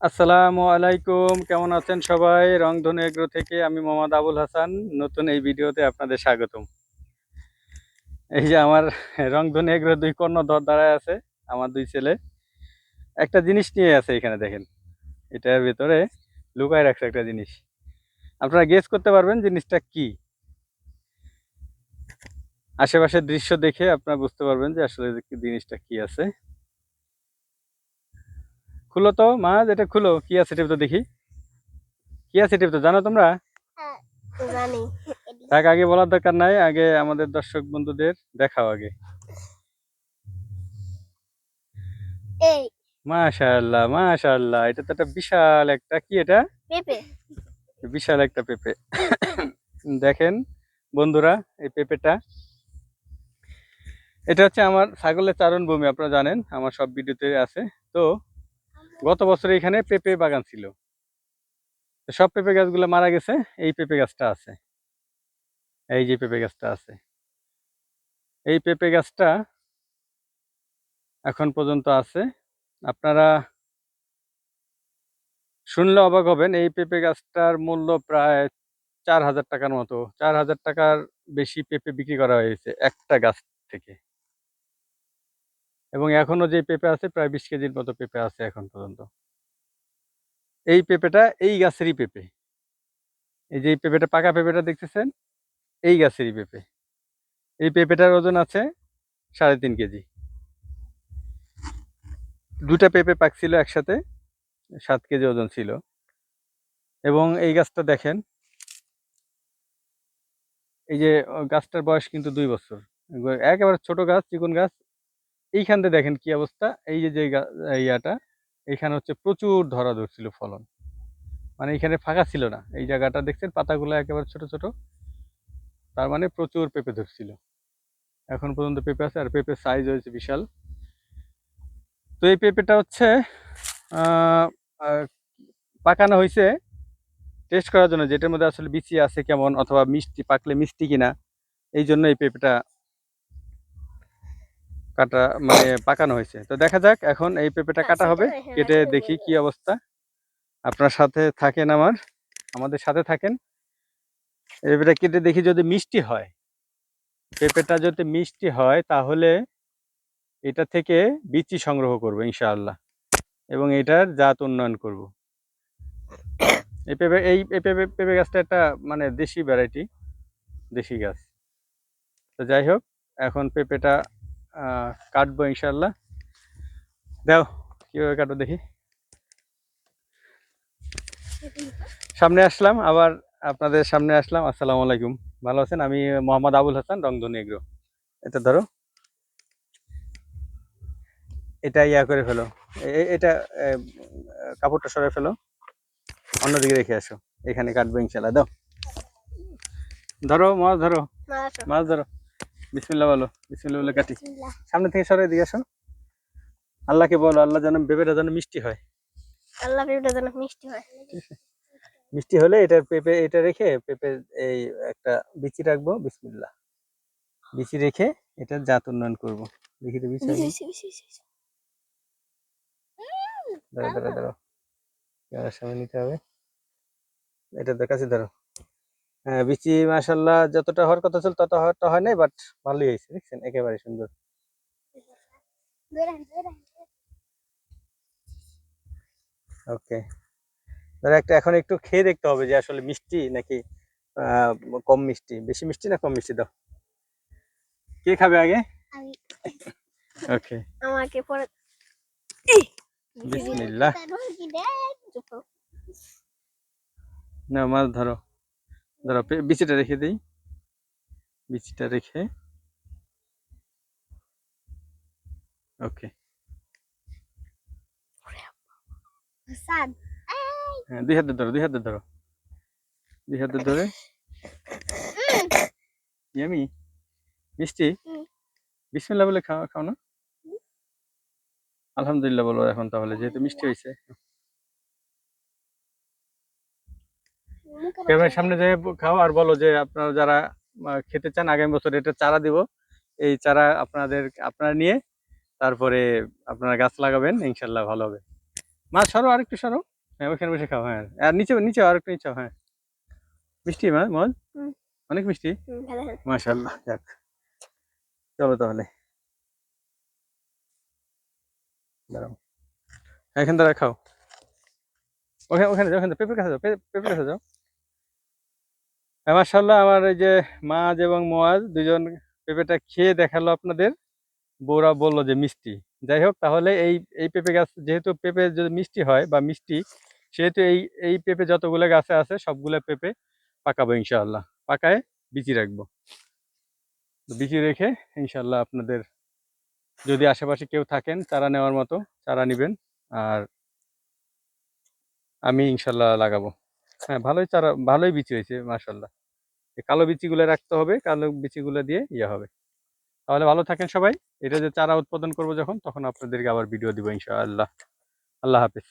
আসসালামু আলাইকুম, কেমন আছেন সবাই? রংধনু এগ্রো থেকে আমি মোহাম্মদ আবুল হাসান। নতুন এই ভিডিওতে আপনাদের স্বাগতম। এই যে আমার রংধনু এগ্রো ২ কর্ণধর দাঁড়ায় আছে, আমার ২ ছেলে। একটা জিনিস নিয়ে আছে এখানে দেখেন। এটার ভেতরে লুকায় রাখছে একটা জিনিস। আপনারা গেস করতে পারবেন জিনিসটা কি? আশেপাশের দৃশ্য দেখে আপনারা বুঝতে পারবেন যে আসলে জিনিসটা কি আছে। খুলো তো মাছ, এটা খুলো। কি আছে টিপে তো দেখি। কি আছে টিপে তো জানো তোমরা? হ্যাঁ, জানি। থাক, আগে বলার দরকার নাই, আগে আমাদের দর্শক বন্ধুদের দেখাও আগে। এই মাশাআল্লাহ, মাশাআল্লাহ, এটা তো একটা বিশাল একটা, কি এটা? পেঁপে। বিশাল একটা পেঁপে। দেখেন বন্ধুরা, এই পেঁপেটা, এটা হচ্ছে আমার ছাগলের চারণ ভূমি, আপনারা জানেন, আমার সব ভিডিওতে আছে। তো গত বছর এখানে পেঁপে বাগান ছিল, তো সব পেঁপে গাছগুলো মারা গেছে। এই পেঁপে গাছটা আছে, এই যে পেঁপে গাছটা আছে, এই পেঁপে গাছটা এখন পর্যন্ত আছে। আপনারা শুনলে অবাক হবেন, এই পেঁপে গাছটার মূল্য প্রায় ৪,০০০ টাকার মতো। ৪,০০০ টাকার বেশি পেঁপে বিক্রি করা হয়েছে একটা গাছ থেকে। এবং এখনো যে পেঁপে আছে প্রায় ২০ কেজির মতো পেঁপে আছে এখন পর্যন্ত। এই পেঁপেটা এই গাছেরই পেঁপে। এই যে এই পেঁপেটা, পাকা পেঁপেটা দেখতেছেন, এই গাছেরই পেঁপে। এই পেঁপেটার ওজন আছে ৩.৫ কেজি। ২টা পেঁপে পাকছিল একসাথে, ৭ কেজি ওজন ছিল। এবং এই গাছটা দেখেন, এই যে গাছটার বয়স কিন্তু ২ বছর। একেবারে ছোট গাছ, চিকন গাছ। এইখান থেকে দেখেন কি অবস্থা। এই যে ইয়াটা, এইখানে হচ্ছে প্রচুর ধরা ধরছিল ফলন। মানে এখানে ফাঁকা ছিল না, এই জায়গাটা দেখছেন, পাতাগুলো একেবারে ছোট ছোট, তার মানে প্রচুর পেঁপে ধরছিল। এখন পর্যন্ত পেঁপে আছে, আর পেঁপের সাইজ হয়েছে বিশাল। তো এই পেঁপেটা হচ্ছে আহ, আহ, পাকানো হয়েছে টেস্ট করার জন্য, যেটার মধ্যে আসলে বিচি আছে কেমন, অথবা মিষ্টি, পাকলে মিষ্টি কিনা। এই জন্য এই পেঁপেটা কাটা, মানে পাকানো হয়েছে। তো দেখা যাক এখন এই পেঁপেটা কাটা হবে, কেটে দেখি কি অবস্থা। আপনার সাথে থাকেন, আমাদের সাথে থাকেন। পেঁপেটা কেটে দেখি, যদি মিষ্টি হয়, পেঁপেটা যদি মিষ্টি হয়, তাহলে এটা থেকে বিচি সংগ্রহ করব ইনশাআল্লাহ, এবং এটার জাত উন্নয়ন করব। এই পেঁপে গাছটা একটা মানে দেশি ভ্যারাইটি, দেশি গাছ। তো যাই হোক, এখন পেঁপেটা কাটবো ইনশাআল্লাহ। দাও, কিভাবে কাটো দেখি। সামনে আসলাম আবার, আপনাদের সামনে আসলাম। আসসালামু আলাইকুম, ভালো আছেন? আমি মোহাম্মদ আবুল হাসান, রংধনু এগ্রো। এটা ধরো, এটা ইয়া করে ফেলো, এটা কাপড়টা সরে ফেলো, অন্যদিকে রেখে আসো। এখানে কাটবো ইনশাআল্লাহ। দাও, ধরো মাছ, ধরো মাছ, ধরো। বিসমিল্লাহ বলো, বিসমিল্লাহ বলে কাটি। সামনে থেকে সরে দিয়ে আসো। আল্লাহকে বলো, আল্লাহ যেন পেঁপেটা যেন মিষ্টি হয়। আল্লাহ পেঁপেটা যেন মিষ্টি হয়। মিষ্টি হলে এটা পেঁপে, এটা রেখে পেঁপে এই একটা বিচি রাখবো। বিসমিল্লাহ, বিচি রেখে এটা জাত উন্নয়ন করবো। দেখি তো বিচি হবে। ধরো ধরো ধরো, ক্যামেরার সামনে নিতে হবে। এটা কাছে ধরো। হ্যাঁ, বিচি মাশাআল্লাহ যতটা হওয়ার কথা ছিল ততটা হয় নাই, বাট ভালোই হয়েছে, দেখছেন, একেবারে সুন্দর। ওকে, ধরো একটা, এখন একটু খেয়ে দেখতে হবে যে আসলে মিষ্টি নাকি আহ কম মিষ্টি, বেশি মিষ্টি না কম মিষ্টি। দাও, কে খাবে আগে? আমি। ওকে, আমাকে পরে বিসমিল্লাহ। না, মাছ ধরো, ধরো, বিচিটা রেখে দিই, বিচিটা রেখে। ওকে, হ্যাঁ, ২ হাতে ধরো, ২ হাতে ধরো, ২ হাতে ধরে। ইয়ামি, মিষ্টি। বিসমিল্লাহ বলে খাও, খাও না? আলহামদুলিল্লাহ বলো এখন তাহলে, যেহেতু মিষ্টি হয়েছে। ক্যামেরার সামনে যেয়ে খাও, আর বলো যে আপনারা যারা খেতে চান, আগামী বছর এটা চারা দিব। এই চারা আপনারা নিয়ে তারপরে আপনারা গাছ লাগাবেন, ইনশাল্লাহ ভালো হবে। মাছ সরো, আরেকটু সরো। হ্যাঁ ওখানে বসে খাও, হ্যাঁ। আর নিচে নিচে আর একটু নিচে, হ্যাঁ। মিষ্টি মজ, হুম। অনেক মিষ্টি। ভালো হয়। মাশাআল্লাহ, যাক। চলো তাহলে, দাঁড়াও, এখান দ্বারা খাও। ওখানে ওখানে যাও, ওখানে পেঁপের কাছে যাও, পেঁপের কাছে যাও। হ্যাঁ, মাশাআল্লাহ, আমার এই যে মাজ এবং মোয়াজ দুজন পেঁপেটা খেয়ে দেখালো আপনাদের। বউরা বললো যে মিষ্টি। যাই হোক, তাহলে এই এই পেঁপে গাছ, যেহেতু পেঁপে যদি মিষ্টি হয় বা মিষ্টি, সেহেতু এই এই পেঁপে যতগুলো গাছে আছে সবগুলো পেঁপে পাকাবো ইনশাআল্লাহ। পাকায় বিচি রাখবো। তো বিচি রেখে ইনশাআল্লাহ আপনাদের, যদি আশেপাশে কেউ থাকেন চারা নেওয়ার মতো, চারা নিবেন। আর আমি ইনশাআল্লাহ লাগাবো। হ্যাঁ, ভালোই চারা, ভালোই বিচি হয়েছে মাশাআল্লাহ। এই কালো বিচিগুলো রাখতে হবে, কালো বিচিগুলো দিয়ে ইয়ে হবে। তাহলে ভালো থাকেন সবাই। এটা যে চারা উৎপাদন করবো যখন, তখন আপনাদেরকে আবার ভিডিও দিব ইনশাআল্লাহ। আল্লাহ হাফেজ।